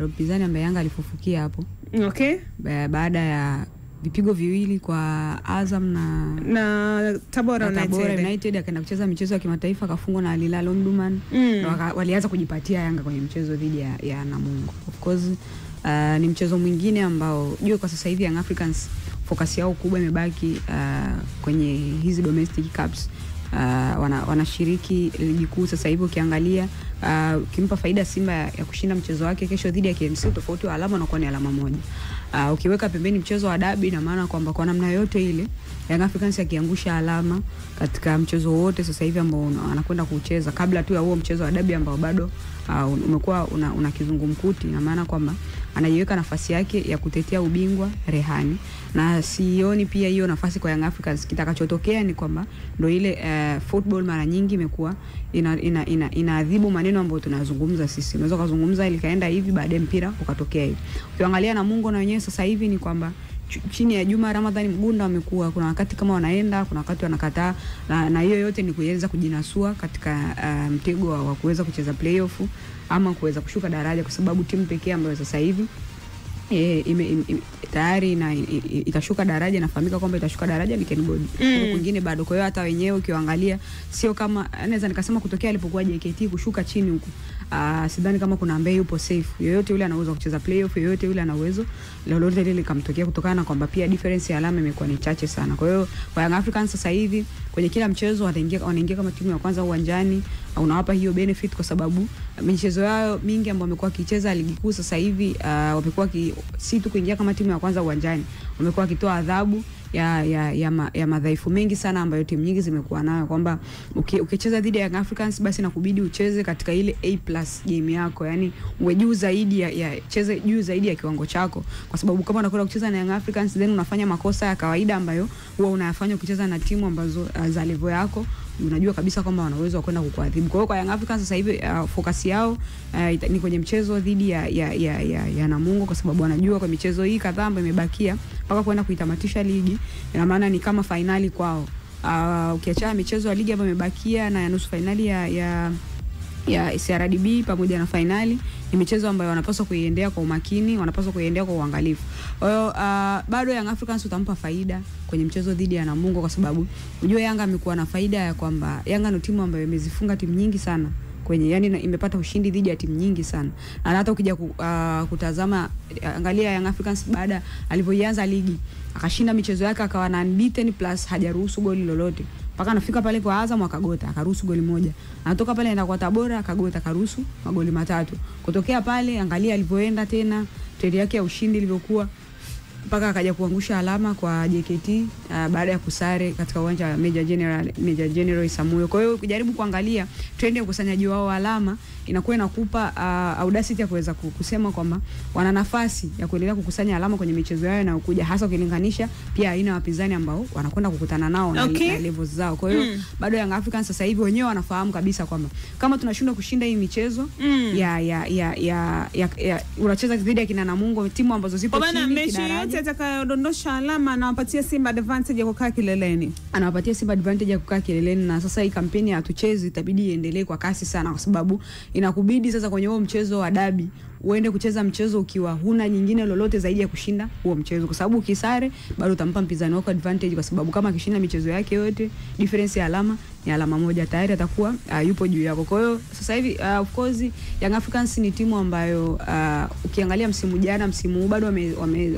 ndo mpinzani ambaye Yanga alifufukia hapo. Okay. Baada ya vipigo viwili kwa Azam na Tabora United akaenda kucheza michezo ya kimataifa akafungwa na Al Hilal Omdurman. Walianza kujipatia Yanga kwenye mchezo dhidi ya Namungo. Of course ni mchezo mwingine ambao jua kwa sasa hivi Young Africans focus yao kubwa imebaki kwenye hizi domestic cups. Wanashiriki ligi kuu sasa hivi. Ukiangalia kimpa faida Simba ya kushinda mchezo wake kesho dhidi ya KMC, tofauti wa alama na kwa ni alama moja. Ukiweka pembeni mchezo wa dabi, na maana kwamba kwa namna yote ile Young Africans yakiangusha alama katika mchezo wote sasa hivi ambao anakwenda kucheza kabla tu ya huo mchezo wa dabi ambao bado umekuwa una kizungumkuti, na maana kwamba anajiweka nafasi yake ya kutetea ubingwa rehani. Na sioni pia hiyo nafasi kwa Young Africans. Kitakachotokea ni kwamba ndio ile football mara nyingi imekuwa inaadhibu maneno ambayo tunazungumza sisi. Unaweza kuzungumza ile kaenda hivi baadaye mpira ukatokea hivi. Ukiangalia Namungo na wenyewe sasa hivi ni kwamba chini ya Juma Ramadhani Mgunda wamekuwa kuna wakati kama wanaenda, kuna wakati wanakataa, na hiyo yote ni kuweza kujinasua katika mtego wa kuweza kucheza playoff ama kuweza kushuka daraja, kwa sababu timu pekee ambayo sasa hivi tayari na itashuka daraja, nafahamika kwamba itashuka daraja ni Kengold. Kwingine bado. Kwa hiyo hata wenyewe ukiangalia sio kama naweza nikasema kutokea alipokuwa JKT kushuka chini huko, sidhani kama kuna ambaye yupo safe. Yoyote yule anaweza kucheza playoff, yoyote yule ana uwezo lolote lile likamtokea, kutokana na kwamba pia difference ya alama imekuwa ni chache sana. Kwa hiyo kwa Young Africans sasa hivi kwenye kila mchezo wanaingia kama timu ya kwanza uwanjani, unawapa hiyo benefit kwa sababu michezo yao mingi ambayo wamekuwa kicheza ligi kuu sasa hivi wamekuwa si tu kuingia kama timu ya kwanza uwanjani, wamekuwa wakitoa adhabu ya madhaifu mengi sana ambayo timu nyingi zimekuwa nayo, kwamba ukicheza dhidi ya Young Africans basi nakubidi ucheze katika ile A+ game yako, yani uwe juu zaidi cheze juu zaidi ya kiwango chako, kwa sababu kama unakwenda kucheza na Young Africans then unafanya makosa ya kawaida ambayo huwa unayafanya ukicheza na timu ambazo za level yako, unajua kabisa kwamba wana uwezo wa kwenda kukuadhibu. Kwa hiyo kwa Young Africans sasa hivi focus yao ni kwenye mchezo dhidi ya Namungo, kwa sababu wanajua kwa michezo hii kadhaa ambayo imebakia mpaka kwenda kuitamatisha ligi, ina maana ni kama finali kwao. Ukiacha michezo ya ligi ambayo imebakia na nusu finali ya CRDB pamoja na finali, ni michezo ambayo wanapaswa kuiendea kwa umakini, wanapaswa kuiendea kwa uangalifu. Kwa hiyo bado Young Africans utampa faida kwenye mchezo dhidi ya Namungo, kwa sababu unajua Yanga amekuwa na faida ya kwamba Yanga ni timu ambayo imezifunga timu nyingi sana kwenye, yani imepata ushindi dhidi ya timu nyingi sana. Na hata ukija kutazama, angalia Young Africans baada alivyoanza ligi akashinda michezo yake akawa na unbeaten plus hajaruhusu goli lolote. Paka anafika pale kwa Azam akagota, akaruhusu goli moja. Anatoka pale anaenda kwa Tabora akagota, akaruhusu magoli 3. Kutokea pale angalia alivyoenda tena trade yake ya ushindi ilivyokuwa, mpaka akaja kuangusha alama kwa JKT baada ya kusare katika uwanja wa Major General Samuel. Kwa hiyo ukijaribu kuangalia trend ya ukusanyaji wao alama inakuwa inakupa audacity ya kuweza kusema kwamba wana nafasi ya kuendelea kukusanya alama kwenye michezo yao na ukuja, hasa ukilinganisha pia aina wapinzani ambao wanakwenda kukutana nao na levels zao. Kwa hiyo bado Young Africans sasa hivi wenyewe wanafahamu kabisa kwamba kama tunashindwa kushinda hii michezo unacheza dhidi ya kina Namungo, timu ambazo zipo chini kidaraja, atakayodondosha alama na wapatia Simba advantage ya kukaa kileleni. Anawapatia Simba advantage ya kukaa kileleni, na sasa hii kampeni ya tucheze itabidi iendelee kwa kasi sana, kwa sababu inakubidi sasa kwenye huo mchezo wa dabi uende kucheza mchezo ukiwa huna nyingine lolote zaidi ya kushinda huo mchezo, kwa sababu ukisare bado utampa mpinzani wako advantage, kwa sababu kama akishinda michezo yake yote difference ya alama ni alama moja, tayari atakuwa yupo juu yako. Kwa hiyo sasa hivi of course Young Africans ni timu ambayo ukiangalia msimu jana, msimu huu bado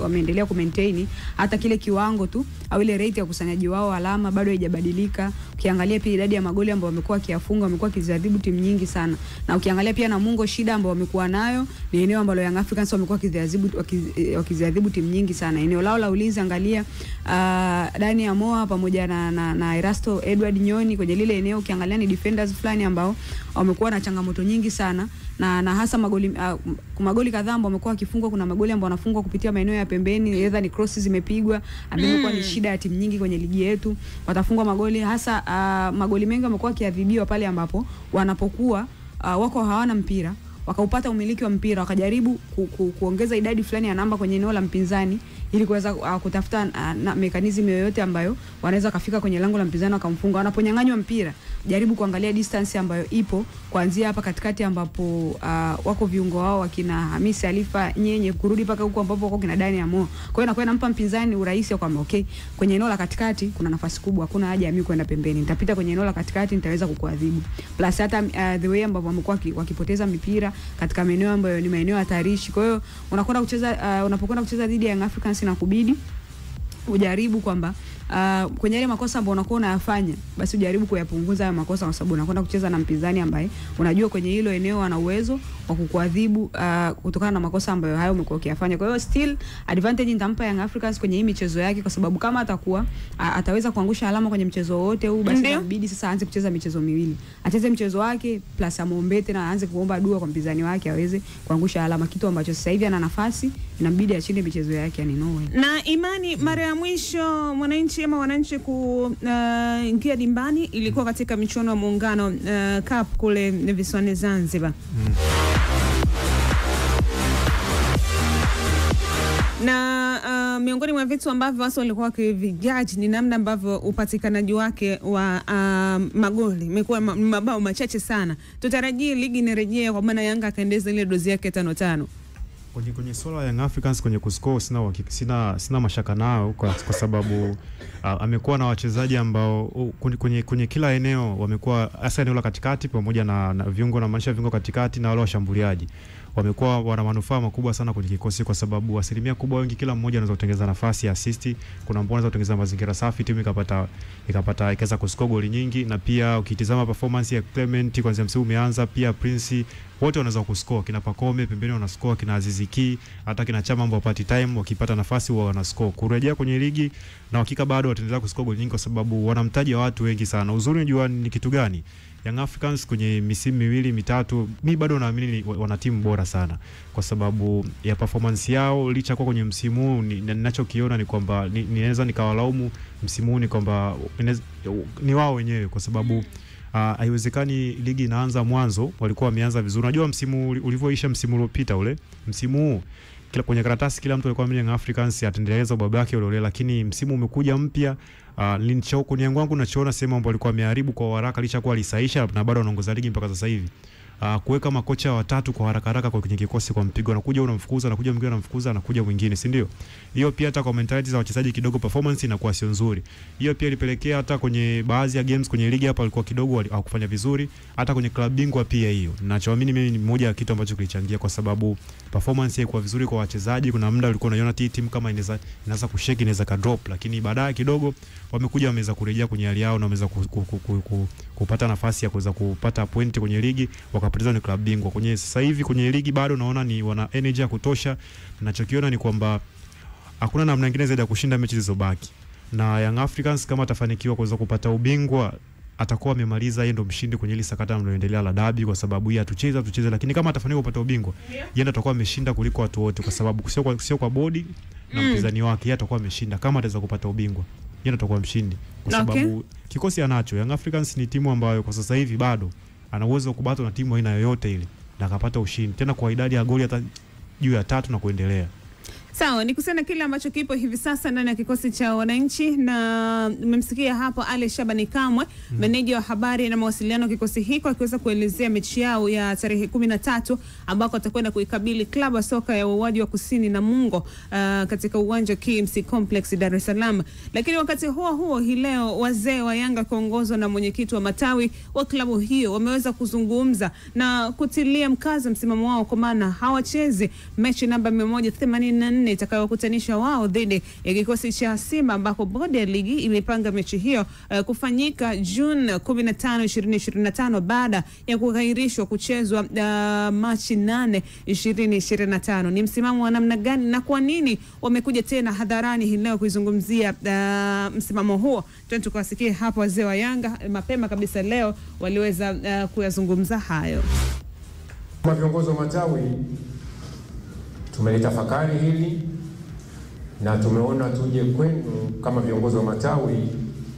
wameendelea kumaintain hata kile kiwango tu au ile rate ya kusanyaji wao alama bado haijabadilika. Ukiangalia pia idadi ya magoli ambayo wamekuwa kiafunga, wamekuwa kiziadhibu timu nyingi sana. Na ukiangalia pia Namungo, shida ambayo wamekuwa nayo ni eneo ambalo Young Africans wamekuwa kiziadhibu timu nyingi sana. Eneo lao la ulinzi, angalia Dani Amoa pamoja na Erasto Edward Nyoni kwenye lile eneo, ukiangalia ni defenders fulani ambao wamekuwa na changamoto nyingi sana, na hasa magoli kadhaa ambao wamekuwa wakifungwa. Kuna magoli ambao wanafungwa kupitia maeneo ya pembeni, either ni crosses zimepigwa, amekuwa ni shida ya timu nyingi kwenye ligi yetu. Watafungwa magoli, hasa magoli mengi wamekuwa kiadhibiwa pale ambapo wanapokuwa wako hawana mpira, wakaupata umiliki wa mpira, wakajaribu kuongeza idadi fulani ya namba kwenye eneo la mpinzani ili kuweza kutafuta mekanizmu yoyote ambayo wanaweza kafika kwenye lango la mpinzani wakamfunga. Wanaponyang'anywa mpira jaribu kuangalia distance ambayo ipo kuanzia hapa katikati ambapo wako viungo wao wakina Hamisi Alifa Nyenye kurudi paka huko ambapo wako kina Dani Amo. Kwa hiyo inakuwa inampa mpinzani urahisi wa kwamba okay, kwenye eneo la katikati kuna nafasi kubwa, hakuna haja ya mimi kwenda pembeni. Nitapita kwenye eneo la katikati, nitaweza kukuadhibu. Plus hata the way ambavyo wamekuwa wakipoteza mipira katika maeneo ambayo ni maeneo hatarishi. Kwa hiyo unakwenda kucheza unapokwenda kucheza dhidi ya Young Africans na kubidi ujaribu kwamba kwenye ile makosa ambayo unakuwa unayafanya basi ujaribu kuyapunguza haya makosa, kwa sababu unakwenda kucheza na mpinzani ambaye unajua kwenye hilo eneo ana uwezo wa kukuadhibu kutokana na makosa ambayo hayo umekuwa ukiyafanya. Kwa hiyo still advantage nitampa Young Africans kwenye hii michezo yake, kwa sababu kama atakuwa ataweza kuangusha alama kwenye mchezo wote huu, basi inabidi sasa aanze kucheza michezo miwili. Acheze mchezo wake plus amuombe tena aanze kuomba dua kwa mpinzani wake aweze kuangusha alama, kitu ambacho sasa hivi ana nafasi, inabidi achinde michezo yake yani no way. Na Imani, mara ya mwisho wananchi kuingia dimbani ilikuwa katika michuano ya Muungano Cup kule visiwani Zanzibar. Na miongoni mwa vitu ambavyo watu walikuwa wakivijaji ni namna ambavyo upatikanaji wake wa magoli imekuwa mabao machache sana. Tutarajie ligi inarejea kwa maana Yanga akaendeza ile dozi yake 5-5. Kwenye swala ya Young Africans kwenye kuscore sina mashaka nao kwa sababu amekuwa na wachezaji ambao kwenye kila eneo wamekuwa, hasa eneo la katikati pamoja na viungo, na maanisha viungo katikati na wale washambuliaji wamekuwa wana manufaa makubwa sana kwenye kikosi, kwa sababu asilimia kubwa wengi kila mmoja anaweza kutengeneza nafasi ya assist, kuna mmoja anaweza kutengeneza mazingira safi timu ikaweza kuscore goli nyingi. Na pia ukitizama performance ya Clement kwanza msimu umeanza, pia Prince, wote wanaweza kuscore, kina Pakome pembeni wana score, kina Aziziki, hata kina Chama ambao party time wakipata nafasi wao wana score. Kurejea kwenye ligi na hakika bado wataendelea kuscore goli nyingi, kwa sababu wanamtaji watu wengi sana. Uzuri unajua ni kitu gani? Young Africans kwenye misimu miwili mitatu, mimi bado naamini wana timu bora sana kwa sababu ya performance yao. Licha kwa kwenye msimu huu ninachokiona ni kwamba ninaweza nikawalaumu msimu huu ni kwamba ni wao wenyewe, kwa sababu haiwezekani ligi inaanza mwanzo walikuwa wameanza vizuri. Unajua msimu ulivyoisha msimu uliopita ule, msimu huu kwenye karatasi kila mtu alikuwa Young Africans ataendeleza baba yake ule, lakini msimu umekuja mpya. Linchoko ni yangu nachoona sema ambao alikuwa ameharibu kwa haraka, licha kwa alisaisha na bado anaongoza ligi mpaka sasa hivi. Kuweka makocha watatu kwa haraka kwenye kikosi kwa mpigo, anakuja unamfukuza, anakuja mwingine anamfukuza, anakuja mwingine, si ndio? Hiyo pia hata kwa mentality za wachezaji kidogo performance inakuwa sio nzuri. Hiyo pia ilipelekea hata kwenye baadhi ya games kwenye ligi hapa alikuwa kidogo hakufanya vizuri, hata kwenye club bingwa pia hiyo. Ninachoamini mimi ni moja ya kitu ambacho kilichangia, kwa sababu performance haikuwa vizuri kwa wachezaji. Kuna muda ulikuwa unaona timu kama inaweza kushake, inaweza ka drop, lakini baadaye kidogo wamekuja wameweza kurejea kwenye hali yao na wameweza kupata nafasi ya kuweza kupata point kwenye ligi, wakapoteza ni club bingwa. Kwenye sasa hivi kwenye ligi bado naona ni wana energy ya kutosha. Ninachokiona ni kwamba hakuna namna nyingine zaidi ya kushinda mechi zilizobaki, na Young Africans kama atafanikiwa kuweza kupata ubingwa atakuwa amemaliza, yeye ndo mshindi kwenye ile sakata linaloendelea la dabi, kwa sababu yeye tucheze, lakini kama atafanikiwa kupata ubingwa yeye atakuwa ameshinda kuliko watu wote, kwa sababu sio kwa bodi na mpinzani wake, yeye atakuwa ameshinda kama ataweza kupata ubingwa, yeye atakuwa mshindi, kwa sababu kikosi anacho. Young Africans ni timu ambayo kwa sasa hivi bado ana uwezo wa kubato na timu aina yoyote ile na akapata ushindi, tena kwa idadi ya goli hata juu ya 3 na kuendelea. Sawa, ni kusema kile ambacho kipo hivi sasa ndani ya kikosi cha wananchi, na umemsikia hapo Ali Shabani Kamwe, meneja wa habari na mawasiliano kikosi hiko, akiweza kuelezea mechi yao ya tarehe 13 ambako atakwenda kuikabili klabu ya soka ya Wawadi wa Kusini Namungo katika uwanja KMC Complex Dar es Salaam. Lakini wakati huo hii leo wazee wa Yanga kuongozwa na mwenyekiti wa matawi wa klabu hiyo wameweza kuzungumza na kutilia mkazo msimamo wao, kwa maana hawachezi mechi namba 184 itakayokutanisha wao dhidi ya kikosi cha Simba, ambako bodi ya ligi imepanga mechi hiyo kufanyika June 15, 2025 baada ya kugairishwa kuchezwa Machi 8, 2025. Ni msimamo wa namna gani na kwa nini wamekuja tena hadharani hii leo kuizungumzia msimamo huo? Tukawasikie hapo wazee wa Yanga mapema kabisa leo waliweza kuyazungumza hayo. Kwa viongozi wa matawi tumelitafakari hili na tumeona tuje kwenu kama viongozi wa matawi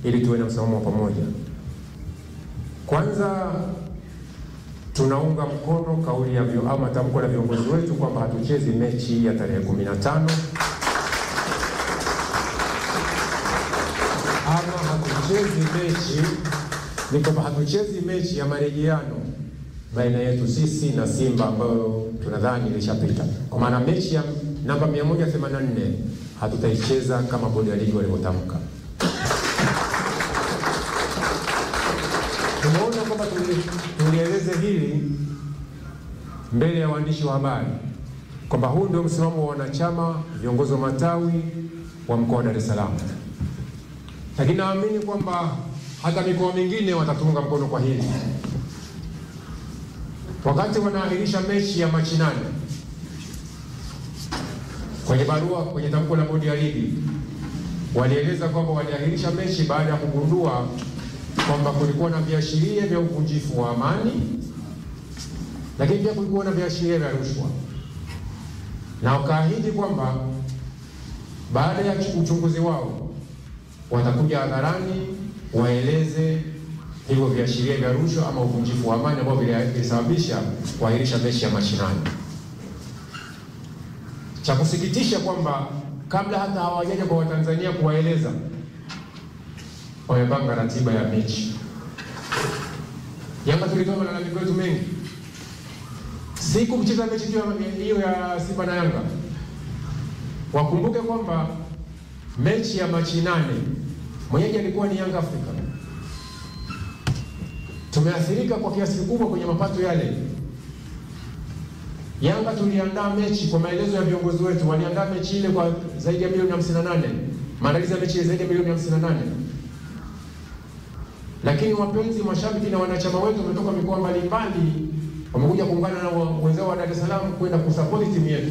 ili tuwe na msimamo wa pamoja. Kwanza tunaunga mkono kauli ya tamko la viongozi wetu kwamba hatuchezi mechi ya tarehe 15 ama hatuchezi mechi ni kwamba hatuchezi mechi ya marejeano baina yetu sisi na Simba ambayo tunadhani ilishapita. Kwa maana mechi ya namba 184 hatutaicheza kama bodi ya ligi walivyotamka. Tumeona kwamba tulieleze hili mbele ya waandishi wa habari kwamba huu ndio msimamo wa wanachama, viongozi wa matawi wa mkoa wa Dar es Salaam. Lakini naamini kwamba hata mikoa mingine watatunga mkono kwa hili. Wakati wanaahirisha mechi ya Machi 8 kwenye barua, kwenye tamko la bodi ya ligi walieleza kwamba waliahirisha mechi baada ya kugundua kwamba kulikuwa na viashiria vya uvunjifu wa amani, lakini pia kulikuwa na viashiria vya rushwa, na wakaahidi kwamba baada ya uchunguzi wao watakuja hadharani waeleze hivyo viashiria vya rushwa ama uvunjifu wa amani ambao vilisababisha kuahirisha mechi ya Machi 8. Cha kusikitisha kwamba kabla hata hawajaja kwa Watanzania kuwaeleza, wamepanga ratiba ya mechi. Yanga tulitoa malalamiko yetu mengi. Siku mcheza mechi hiyo ya Simba na Yanga, wakumbuke kwamba mechi ya Machi 8 mwenyeji alikuwa ni Yanga Afrika. Tumeathirika kwa kiasi kikubwa kwenye mapato yale. Yanga tuliandaa mechi kwa maelezo ya viongozi wetu, waliandaa mechi ile kwa zaidi ya milioni 58. Maandalizi ya mechi ile zaidi ya milioni 58. Lakini wapenzi, mashabiki na wanachama wetu wametoka mikoa mbalimbali wamekuja kuungana na wenzao wa Dar es Salaam kwenda kusupport timu yetu.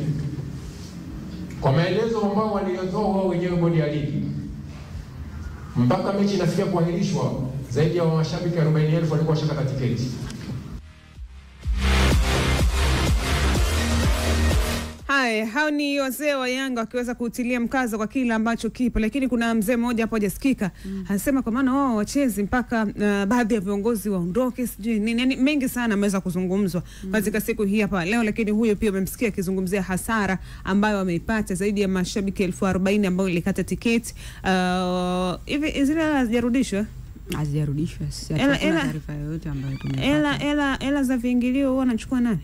Kwa maelezo ambao waliotoa wao wenyewe bodi ya ligi, mpaka mechi inafikia kuahirishwa, zaidi ya mashabiki 40,000 walikuwa washakata tiketi. Hao ni wazee wa Yanga wakiweza kutilia mkazo kwa kila ambacho kipo, lakini kuna mzee mmoja hapo hajasikika anasema kwa maana wao wachezi mpaka baadhi ya viongozi waondoke, sijui nini, mengi sana ameweza kuzungumzwa katika siku hii hapa leo. Lakini huyo pia umemsikia akizungumzia hasara ambayo wameipata, zaidi ya mashabiki 40,000 ambao ilikata tiketi. Hivi zile hazijarudishwa? Hazijarudishwa. Sasa taarifa yoyote ambayo tumepata. Ela za viingilio huwa anachukua nani?